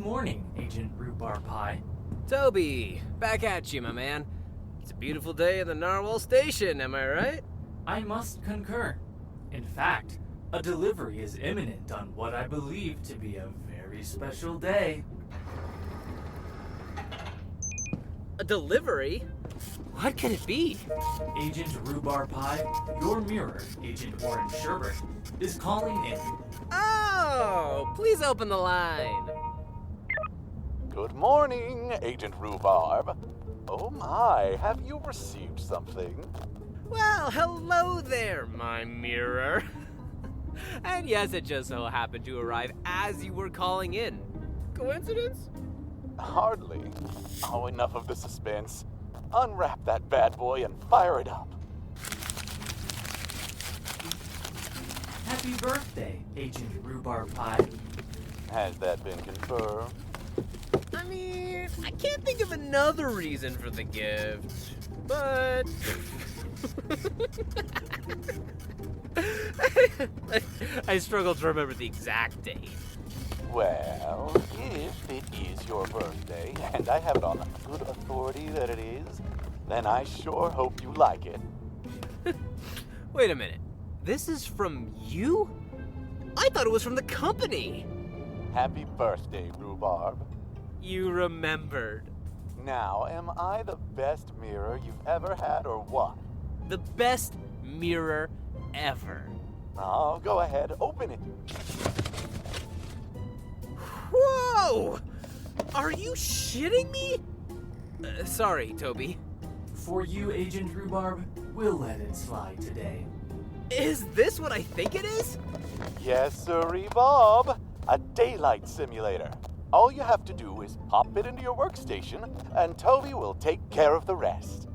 morning, Agent Rhubarb Pie. Toby, back at you, my man. It's a beautiful day in the Narwhal Station, am I right? I must concur. In fact, a delivery is imminent on what I believe to be a very special day. A delivery? What could it be? Agent Rhubarb Pie, your mirror, Agent Orange Sherbet, is calling in. Oh, please open the line. Good morning, Agent Rhubarb. Oh my, have you received something? Well, hello there, my mirror. And yes, it just so happened to arrive as you were calling in. Coincidence? Hardly. Oh, enough of the suspense. Unwrap that bad boy and fire it up. Happy birthday, Agent Rhubarb Pie. Has that been confirmed? I mean, I can't think of another reason for the gift, but... I struggle to remember the exact date. Well, if it is your birthday, and I have it on good authority that it is, then I sure hope you like it. Wait a minute. This is from you? I thought it was from the company. Happy birthday, Rhubarb. You remembered. Now, am I the best mirror you've ever had or what? The best mirror ever. Oh, go ahead, open it. Whoa! Are you shitting me? Sorry, Toby. For you, Agent Rhubarb, we'll let it slide today. Is this what I think it is? Yes, sirree, Bob. A daylight simulator. All you have to do is pop it into your workstation, and Toby will take care of the rest.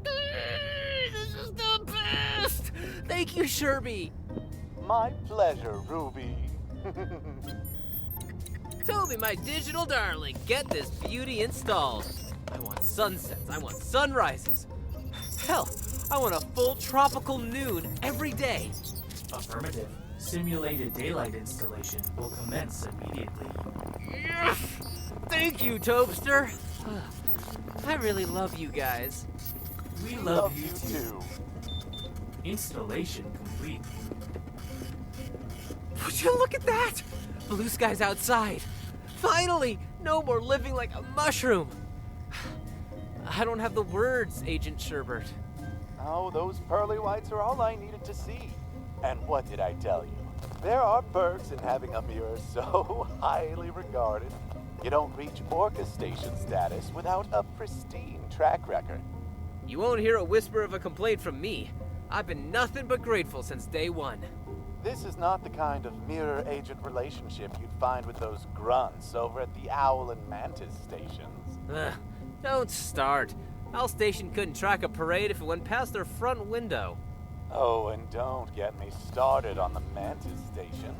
This is the best! Thank you, Sherby. My pleasure, Ruby. Toby, my digital darling, get this beauty installed. I want sunsets, I want sunrises. Hell, I want a full tropical noon every day. Affirmative. Simulated daylight installation will commence immediately. Yes! Thank you, Tobster. I really love you guys. We love you too. Installation complete. Would you look at that? Blue skies outside. Finally, no more living like a mushroom. I don't have the words, Agent Sherbert. Oh, those pearly whites are all I needed to see. And what did I tell you? There are perks in having a mirror so highly regarded. You don't reach Orca Station status without a pristine track record. You won't hear a whisper of a complaint from me. I've been nothing but grateful since day one. This is not the kind of mirror-agent relationship you'd find with those grunts over at the Owl and Mantis stations. Don't start. Owl Station couldn't track a parade if it went past their front window. Oh, and don't get me started on the Mantis station.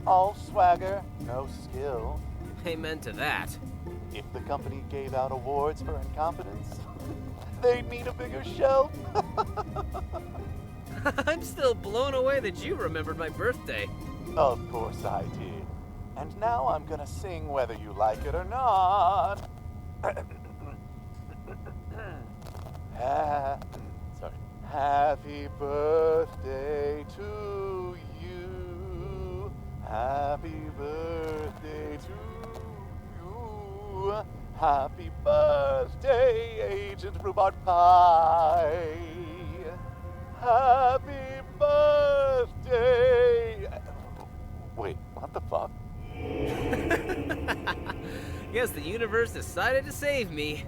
All swagger, no skill. Amen to that. If the company gave out awards for incompetence, they'd need a bigger shelf. I'm still blown away that you remembered my birthday. Of course I did. And now I'm gonna sing whether you like it or not. Sorry. Happy birthday to you. Happy birthday to you. Happy birthday, Agent Rhubarb Pie. Happy birthday. Wait, what the fuck? Guess the universe decided to save me.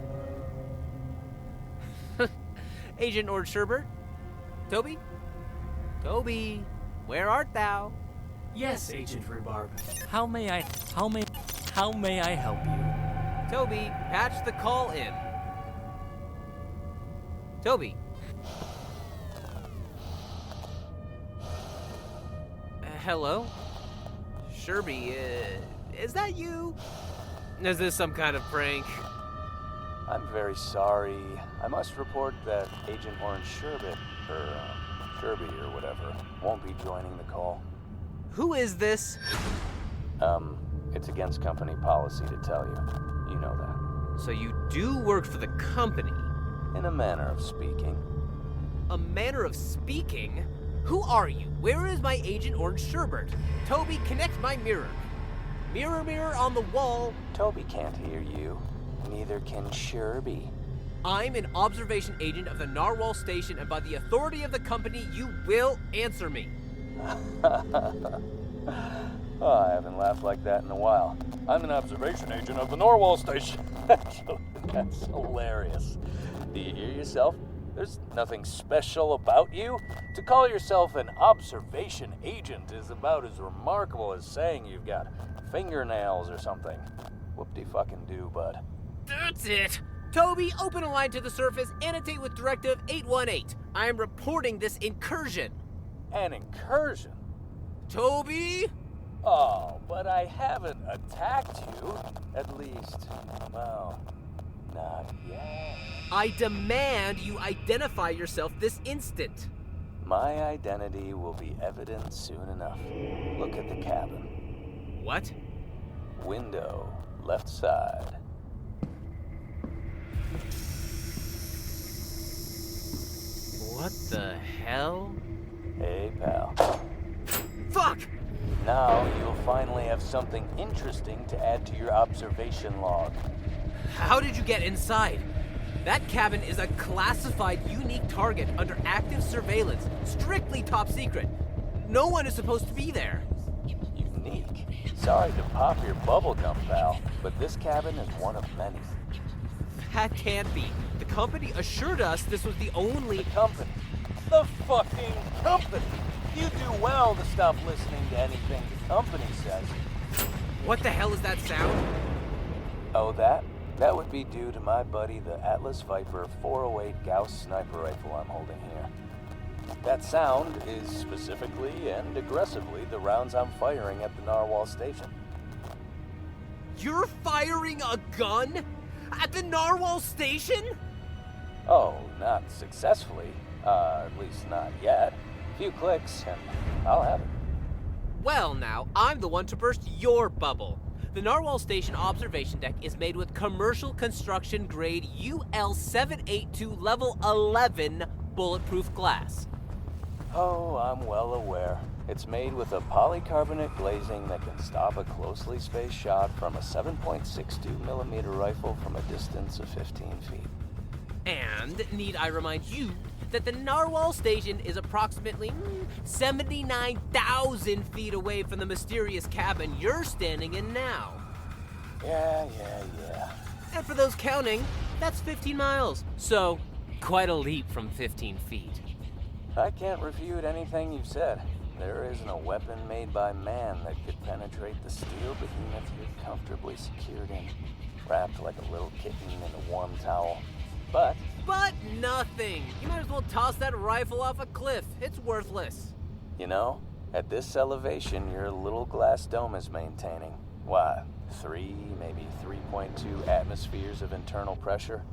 Agent Orange Sherbert? Toby? Toby, where art thou? Yes, Agent Rhubarb. How may I help you? Toby, patch the call in. Toby. Hello? Sherby, is that you? Is this some kind of prank? I'm very sorry. I must report that Agent Orange Sherbet, or Sherby or whatever, won't be joining the call. Who is this? It's against company policy to tell you. You know that. So you do work for the company? In a manner of speaking. A manner of speaking? Who are you? Where is my Agent Orange Sherbert? Toby, connect my mirror. Mirror, mirror on the wall. Toby can't hear you. Neither can Sherby. I'm an observation agent of the Narwhal Station, and by the authority of the company, you will answer me. Oh, I haven't laughed like that in a while. I'm an observation agent of the Narwhal Station. That's hilarious. Do you hear yourself? There's nothing special about you. To call yourself an observation agent is about as remarkable as saying you've got fingernails or something. Whoop-de-fucking-do, bud. That's it. Toby, open a line to the surface, annotate with Directive 818. I am reporting this incursion. An incursion? Toby? Oh, but I haven't attacked you. At least, well, not yet. I demand you identify yourself this instant. My identity will be evident soon enough. Look at the cabin. What? Window, left side. What the hell? Hey, pal. Fuck! Now you'll finally have something interesting to add to your observation log. How did you get inside? That cabin is a classified unique target under active surveillance, strictly top secret. No one is supposed to be there. Unique? Sorry to pop your bubblegum, pal, but this cabin is one of many. That can't be. The company assured us this was the only... The company. The fucking company! You do well to stop listening to anything the company says. What the hell is that sound? Oh, that? That would be due to my buddy, the Atlas Viper 408 Gauss sniper rifle I'm holding here. That sound is specifically and aggressively the rounds I'm firing at the Narwhal Station. You're firing a gun? At the Narwhal Station? Oh, not successfully. At least not yet. A few clicks and I'll have it. Well now, I'm the one to burst your bubble. The Narwhal Station observation deck is made with commercial construction grade UL782 level 11 bulletproof glass. Oh, I'm well aware. It's made with a polycarbonate glazing that can stop a closely spaced shot from a 7.62mm rifle from a distance of 15 feet. And need I remind you that the Narwhal Station is approximately 79,000 feet away from the mysterious cabin you're standing in now. Yeah. And for those counting, that's 15 miles. So, quite a leap from 15 feet. I can't refute anything you've said. There isn't a weapon made by man that could penetrate the steel behemoth you're comfortably secured in, wrapped like a little kitten in a warm towel. But nothing. You might as well toss that rifle off a cliff. It's worthless. you know, at this elevation your little glass dome is maintaining, what, 3, maybe 3.2 atmospheres of internal pressure?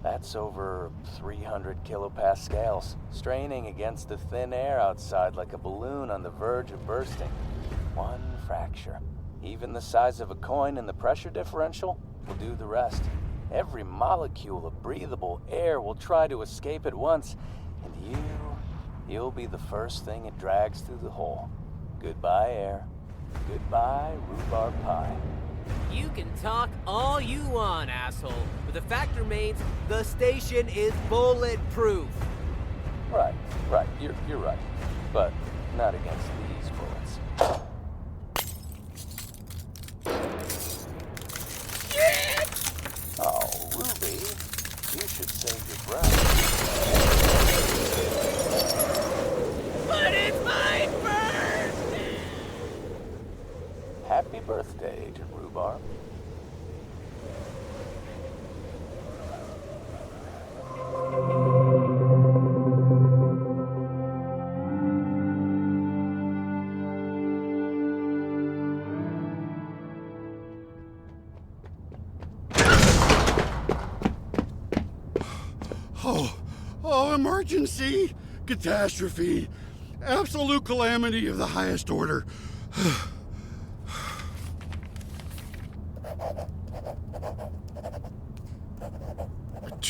That's over 300 kilopascals, straining against the thin air outside like a balloon on the verge of bursting. One fracture, even the size of a coin in the pressure differential, will do the rest. Every molecule of breathable air will try to escape at once, and you'll be the first thing it drags through the hole. Goodbye, air. Goodbye, rhubarb pie. You can talk all you want, asshole, but the fact remains the station is bulletproof. Right, you're right. But not against these bullets. Oh, Ruby, you should save your breath. But it's my birthday! Happy birthday, Agent Rhubarb. Oh, emergency, catastrophe, absolute calamity of the highest order.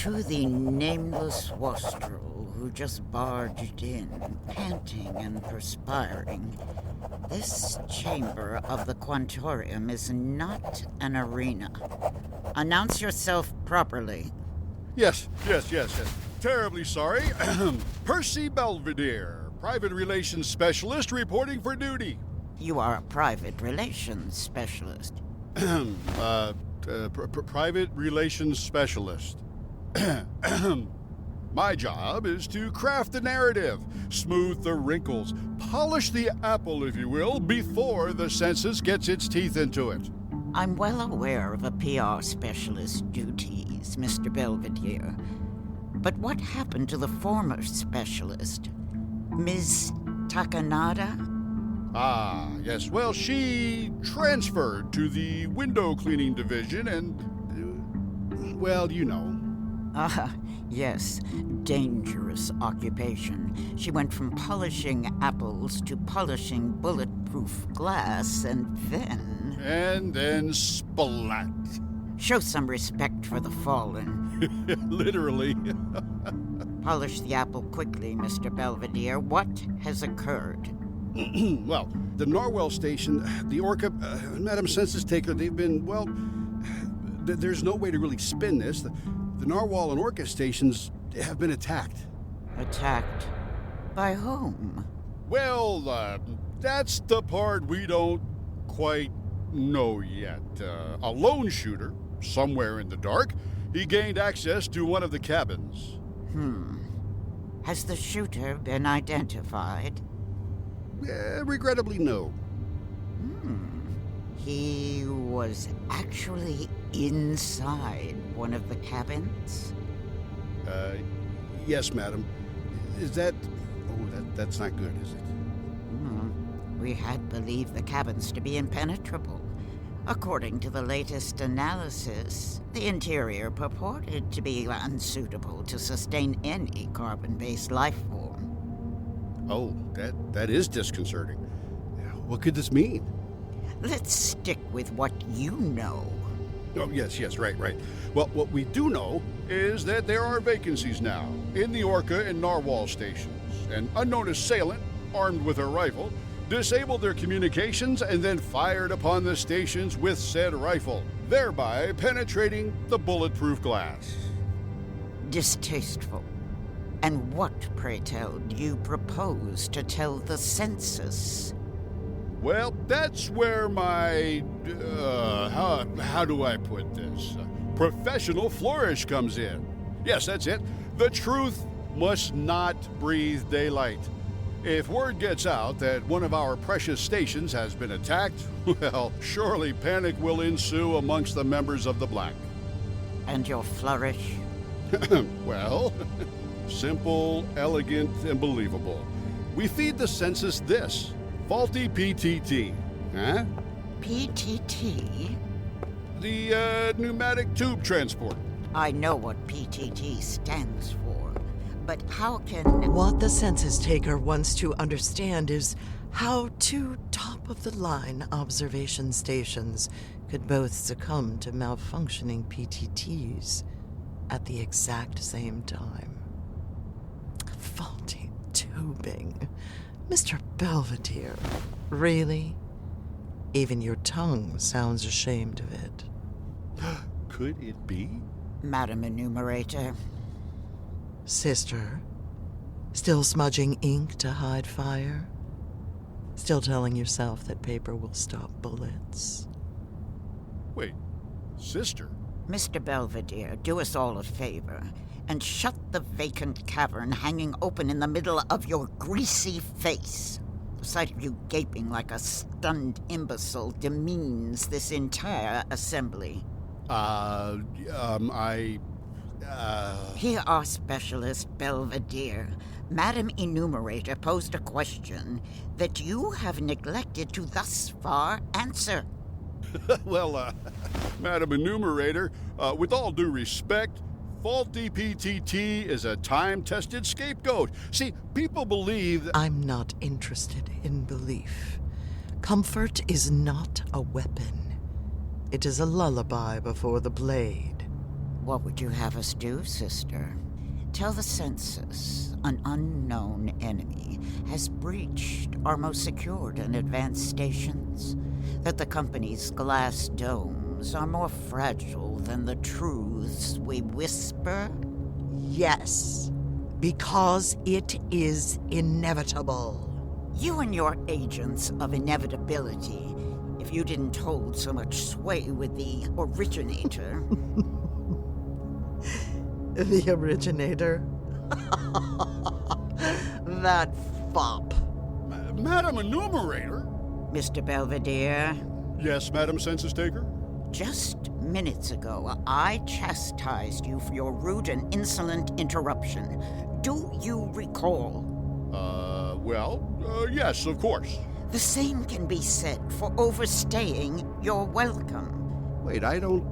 To the nameless wastrel who just barged in, panting and perspiring, this chamber of the Quantorium is not an arena. Announce yourself properly. Yes. Terribly sorry. Percy Belvedere, private relations specialist reporting for duty. You are a private relations specialist. Private relations specialist. My job is to craft the narrative, smooth the wrinkles, polish the apple, if you will, before the census gets its teeth into it. I'm well aware of a PR specialist's duties, Mr. Belvedere. But what happened to the former specialist? Ms. Takanada? Ah, yes. Well, she transferred to the window cleaning division and, well, you know. Ah, yes. Dangerous occupation. She went from polishing apples to polishing bulletproof glass, and then... And then splat. Show some respect for the fallen. Literally. Polish the apple quickly, Mr. Belvedere. What has occurred? Well, the Narwhal Station, the Orca, Madam Census Taker, they've been, well, there's no way to really spin this. The Narwhal and Orca stations have been attacked. Attacked? By whom? Well, that's the part we don't quite know yet. A lone shooter, somewhere in the dark, he gained access to one of the cabins. Has the shooter been identified? Regrettably, no. He was actually inside one of the cabins? Yes, madam. Is that... Oh, that's not good, is it? We had believed the cabins to be impenetrable. According to the latest analysis, the interior purported to be unsuitable to sustain any carbon-based life form. Oh, that is disconcerting. What could this mean? Let's stick with what you know. Oh, yes, right. Well, what we do know is that there are vacancies now in the Orca and Narwhal stations. An unknown assailant, armed with a rifle, disabled their communications and then fired upon the stations with said rifle, thereby penetrating the bulletproof glass. Distasteful. And what, pray tell, do you propose to tell the census? Well, that's where my, how do I put this? Professional flourish comes in. Yes, that's it. The truth must not breathe daylight. If word gets out that one of our precious stations has been attacked, well, surely panic will ensue amongst the members of the Black. And your flourish? Well, simple, elegant, and believable. We feed the census this. Faulty PTT. Huh? PTT? The pneumatic tube transport. I know what PTT stands for, but how can... What the census taker wants to understand is how two top-of-the-line observation stations could both succumb to malfunctioning PTTs at the exact same time. Faulty tubing. Mr. Belvedere, really? Even your tongue sounds ashamed of it. Could it be? Madam Enumerator. Sister, still smudging ink to hide fire? Still telling yourself that paper will stop bullets? Wait, sister? Mr. Belvedere, do us all a favor and shut the vacant cavern hanging open in the middle of your greasy face. The sight of you gaping like a stunned imbecile demeans this entire assembly. Here, our specialist Belvedere. Madam Enumerator posed a question that you have neglected to thus far answer. Well, Madam Enumerator, with all due respect, faulty PTT is a time-tested scapegoat. See, people believe that... I'm not interested in belief. Comfort is not a weapon. It is a lullaby before the blade. What would you have us do, sister? Tell the Census an unknown enemy has breached our most secured and advanced stations, that the company's glass domes are more fragile than the truths we whisper? Yes, because it is inevitable. You and your agents of inevitability, if you didn't hold so much sway with the originator. The originator? That fop. Madam Enumerator? Mr. Belvedere, Yes, Madam Census Taker? just minutes ago, I chastised you for your rude and insolent interruption. Do you recall? Yes, of course. The same can be said for overstaying your welcome. Wait, I don't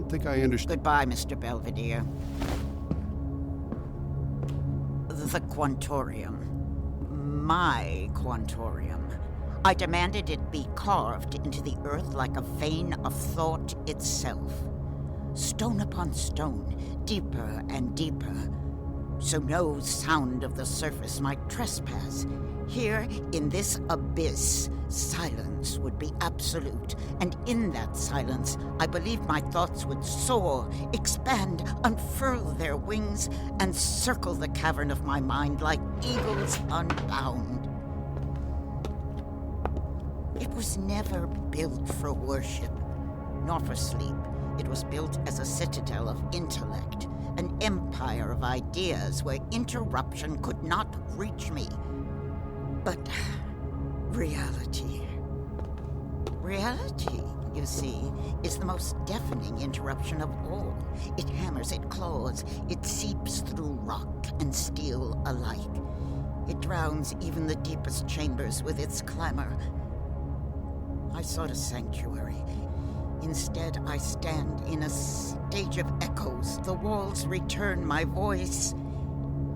think I understand. Goodbye, Mr. Belvedere. The Quantorium. My Quantorium. I demanded it be carved into the earth like a vein of thought itself. Stone upon stone, deeper and deeper, so no sound of the surface might trespass. Here, in this abyss, silence would be absolute, and in that silence, I believed my thoughts would soar, expand, unfurl their wings, and circle the cavern of my mind like eagles unbound. It was never built for worship, nor for sleep. It was built as a citadel of intellect, an empire of ideas where interruption could not reach me. But reality, you see, is the most deafening interruption of all. It hammers, it claws, it seeps through rock and steel alike. It drowns even the deepest chambers with its clamor. I sought a sanctuary. Instead, I stand in a stage of echoes. The walls return my voice.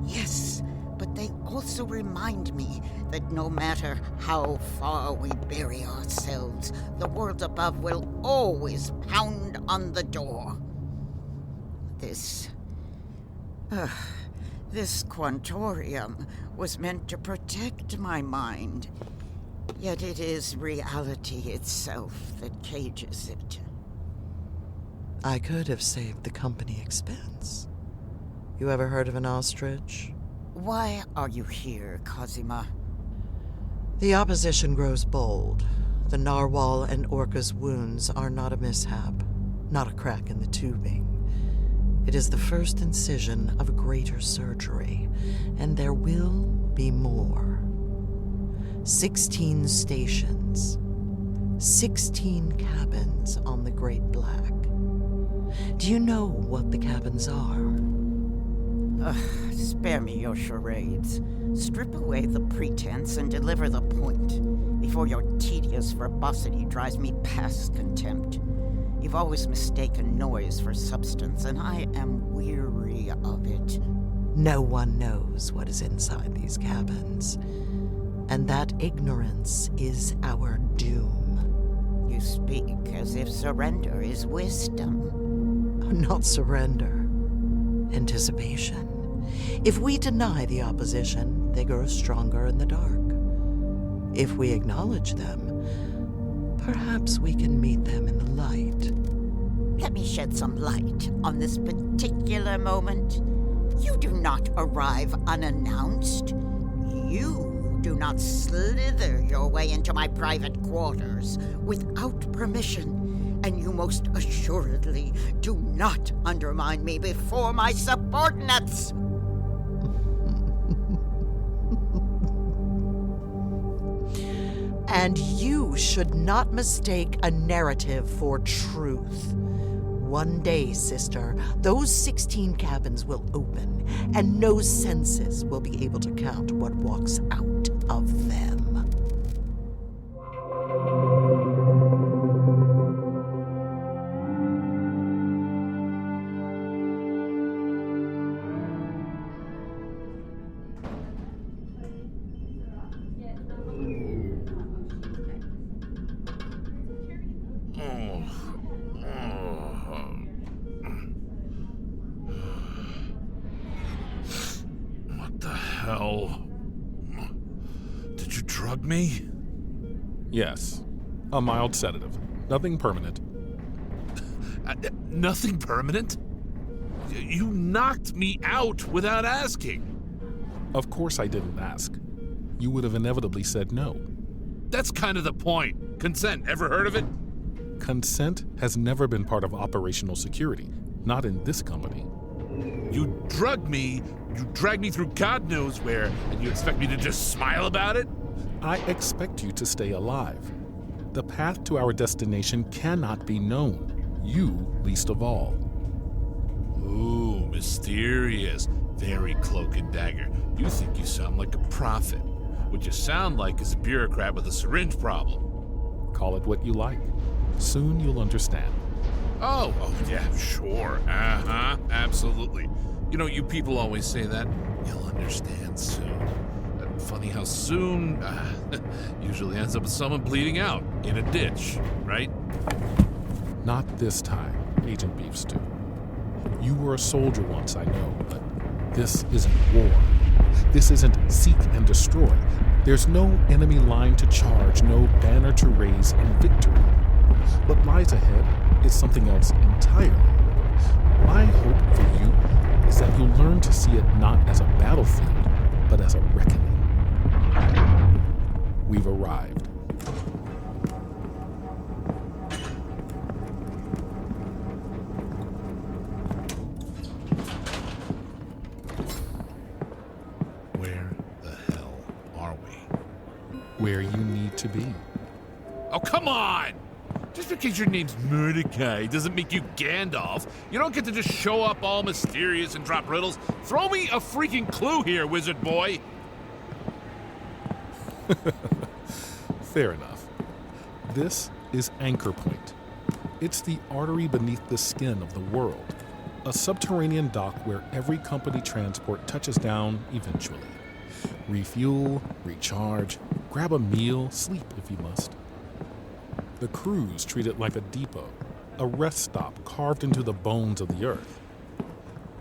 Yes, but they also remind me that no matter how far we bury ourselves, the world above will always pound on the door. This Quantorium was meant to protect my mind, yet it is reality itself that cages it. I could have saved the company expense. You ever heard of an ostrich? Why are you here, Cosima? The opposition grows bold. The narwhal and orca's wounds are not a mishap, not a crack in the tubing. It is the first incision of a greater surgery, and there will be more. 16 stations, 16 cabins on the Great Black. Do you know what the cabins are? Spare me your charades. Strip away the pretense and deliver the point, before your tedious verbosity drives me past contempt. You've always mistaken noise for substance, and I am weary of it. No one knows what is inside these cabins, and that ignorance is our doom. You speak as if surrender is wisdom. Not surrender. Anticipation. If we deny the opposition, they grow stronger in the dark. If we acknowledge them, perhaps we can meet them in the light. Let me shed some light on this particular moment. You do not arrive unannounced. You do not slither your way into my private quarters without permission. And you most assuredly do not undermine me before my subordinates. And you should not mistake a narrative for truth. One day, sister, those 16 cabins will open, and no census will be able to count what walks out of them. hell? Did you drug me? Yes. A mild sedative. Nothing permanent. Nothing permanent? You knocked me out without asking. Of course I didn't ask. You would have inevitably said no. That's kind of the point. Consent, ever heard of it? Consent has never been part of operational security. Not in this company. You drugged me, you dragged me through God knows where, and you expect me to just smile about it? I expect you to stay alive. The path to our destination cannot be known. You least of all. Ooh, mysterious. Very cloak and dagger. You think you sound like a prophet. What you sound like is a bureaucrat with a syringe problem. Call it what you like. Soon you'll understand. Oh, yeah, sure. Uh-huh, absolutely. You know, you people always say that. You'll understand soon. Funny how soon usually ends up with someone bleeding out in a ditch, right? Not this time, Agent Beef Stew. You were a soldier once, I know, but this isn't war. This isn't seek and destroy. There's no enemy line to charge, no banner to raise in victory. What lies ahead is something else entirely. My hope for you is that you'll learn to see it not as a battlefield, but as a reckoning. We've arrived. Where the hell are we? Where you need to be. Oh, come on! Just because your name's Mordecai doesn't make you Gandalf. You don't get to just show up all mysterious and drop riddles. Throw me a freaking clue here, wizard boy! Fair enough. This is Anchor Point. It's the artery beneath the skin of the world. A subterranean dock where every company transport touches down eventually. Refuel, recharge, grab a meal, sleep if you must. The crews treat it like a depot, a rest stop carved into the bones of the earth.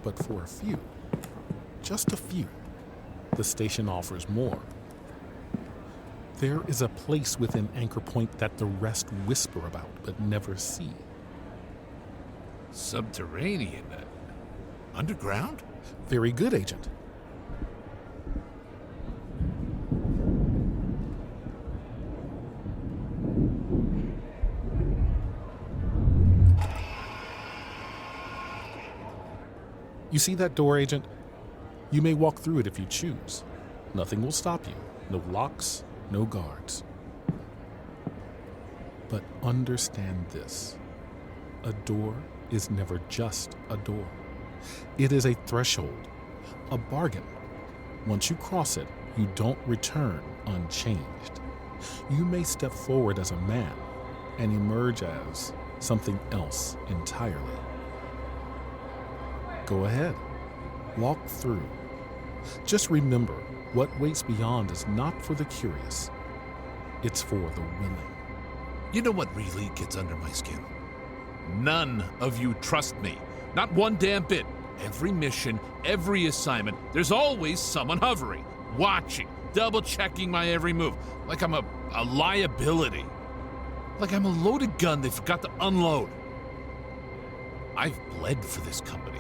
But for a few, just a few, the station offers more. There is a place within Anchor Point that the rest whisper about but never see. Subterranean? Underground? Very good, Agent. You see that door, Agent? You may walk through it if you choose. Nothing will stop you. No locks, no guards. But understand this. A door is never just a door. It is a threshold, a bargain. Once you cross it, you don't return unchanged. You may step forward as a man and emerge as something else entirely. Go ahead, walk through. Just remember, what waits beyond is not for the curious. It's for the willing. You know what really gets under my skin? None of you trust me. Not one damn bit. Every mission, every assignment, there's always someone hovering, watching, double-checking my every move. Like I'm a liability. Like I'm a loaded gun they forgot to unload. I've bled for this company.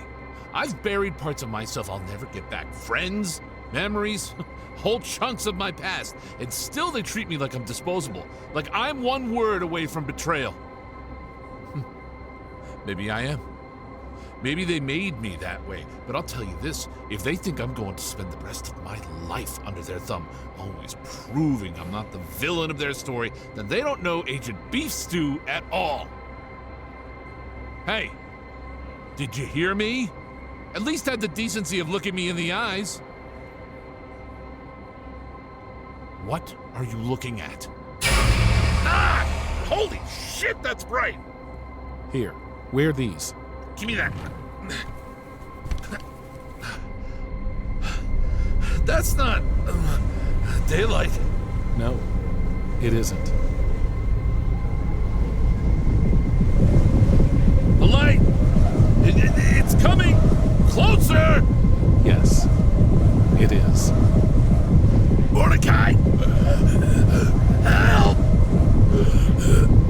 I've buried parts of myself I'll never get back. Friends, memories, whole chunks of my past. And still they treat me like I'm disposable. Like I'm one word away from betrayal. Maybe I am. Maybe they made me that way. But I'll tell you this, if they think I'm going to spend the rest of my life under their thumb, always proving I'm not the villain of their story, then they don't know Agent Beef Stew at all. Hey, did you hear me? At least have the decency of looking me in the eyes. What are you looking at? Ah! Holy shit, that's bright! Here, wear these. Give me that. That's not daylight. No, it isn't. The light! It's coming! Closer! Yes, it is. Mordecai! Help!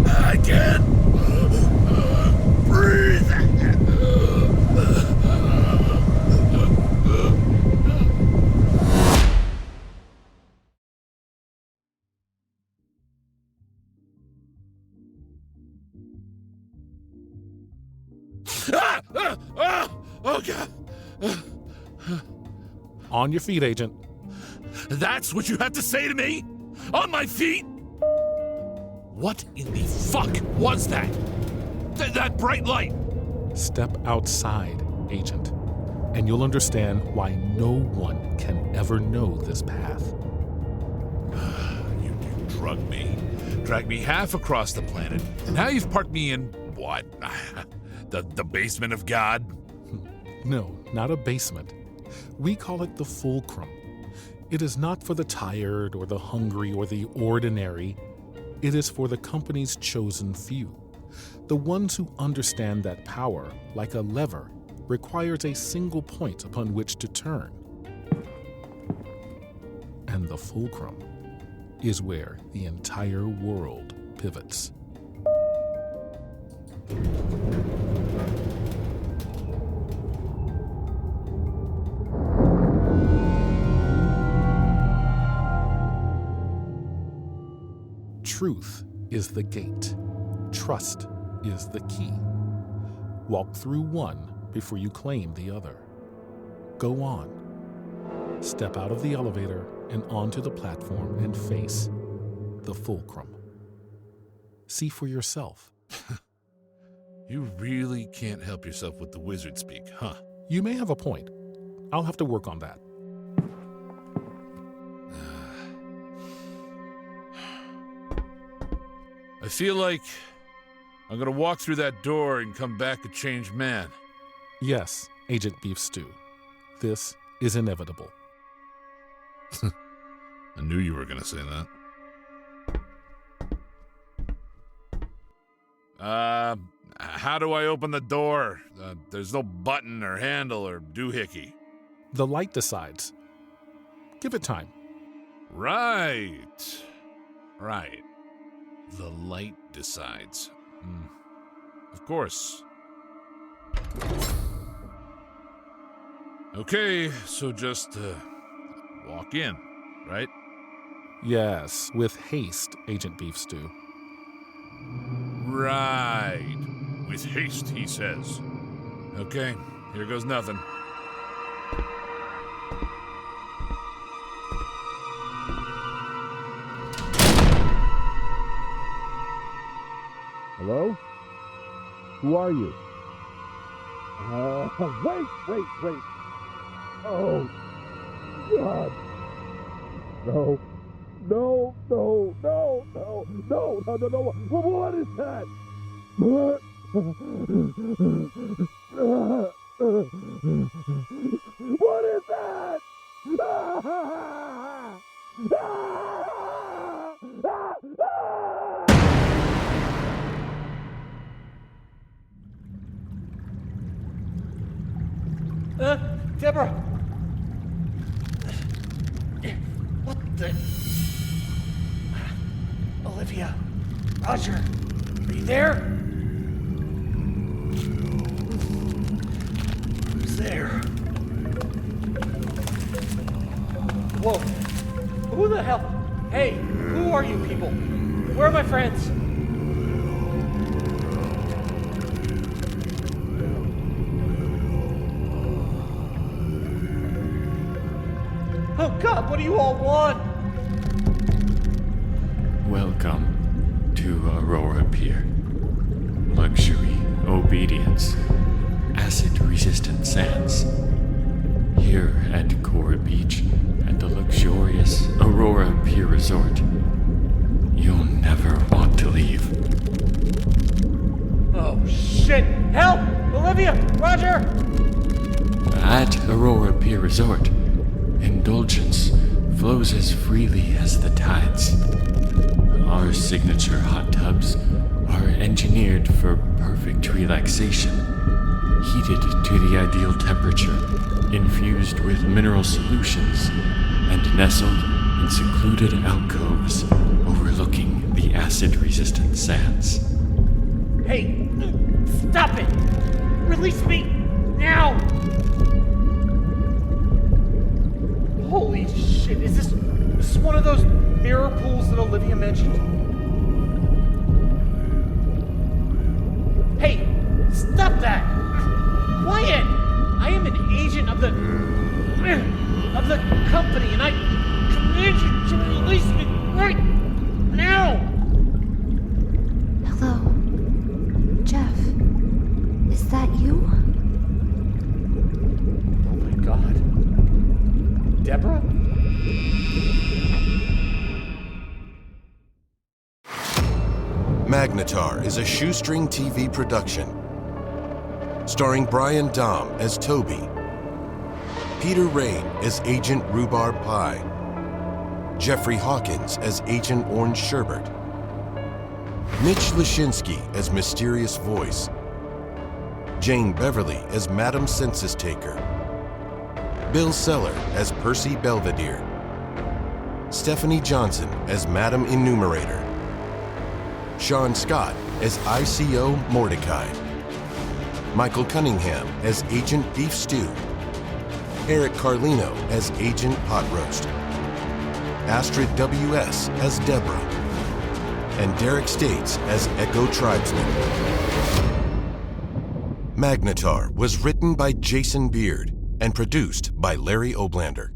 I can't breathe! Oh, God! On your feet, Agent. That's what you have to say to me? On my feet? What in the fuck was that? That bright light? Step outside, Agent, and you'll understand why no one can ever know this path. You drugged me. Dragged me half across the planet, and now you've parked me in, what? The basement of God? No, not a basement. We call it the Fulcrum. It is not for the tired or the hungry or the ordinary. It is for the company's chosen few. The ones who understand that power, like a lever, requires a single point upon which to turn. And the Fulcrum is where the entire world pivots. Truth is the gate. Trust is the key. Walk through one before you claim the other. Go on. Step out of the elevator and onto the platform and face the Fulcrum. See for yourself. You really can't help yourself with the wizard speak, huh? You may have a point. I'll have to work on that. I feel like I'm gonna walk through that door and come back a changed man. Yes, Agent Beef Stew. This is inevitable. I knew you were gonna say that. How do I open the door? There's no button or handle or doohickey. The light decides. Give it time. Right. The light decides. Of course. Okay, so just walk in, right? Yes, with haste, Agent Beef Stew. Right. With haste, he says. Okay, here goes nothing. Hello? Who are you? Wait! Oh, God! No! What is that? What is that? Deborah! What the... Olivia? Roger? Are you there? Who's there? Whoa! Who the hell? Hey, who are you people? Where are my friends? Oh God, what do you all want? Welcome to Aurora Pier. Luxury, obedience, acid-resistant sands. Here at Coral Beach, at the luxurious Aurora Pier Resort, you'll never want to leave. Oh shit! Help! Olivia! Roger! At Aurora Pier Resort, indulgence flows as freely as the tides. Our signature hot tubs are engineered for perfect relaxation, heated to the ideal temperature infused with mineral solutions and nestled in secluded alcoves overlooking the acid-resistant sands. Hey, stop it! Release me now! Holy shit, is this one of those mirror pools that Olivia mentioned? Hey, stop that! Quiet! I am an agent of the company, and I command you to release me right now! Hello, Jeff. Is that you? Oh my god. Deborah? Magnetar is a shoestring TV production, starring Brian Dahm as Toby, Peter Rain as Agent Rhubarb Pie, Jeffrey Hawkins as Agent Orange Sherbert, Mitch Lashinsky as Mysterious Voice, Jane Beverly as Madam Census Taker, Bill Seller as Percy Belvedere, Stephanie Johnson as Madam Enumerator, Sean Scott as I.C.O. Mordecai, Michael Cunningham as Agent Beef Stew, Eric Carlino as Agent Pot Roast, Astrid W.S. as Deborah, and Derek States as Echo Tribesman. Magnetar was written by Jason Beard and produced by Larry Oblander.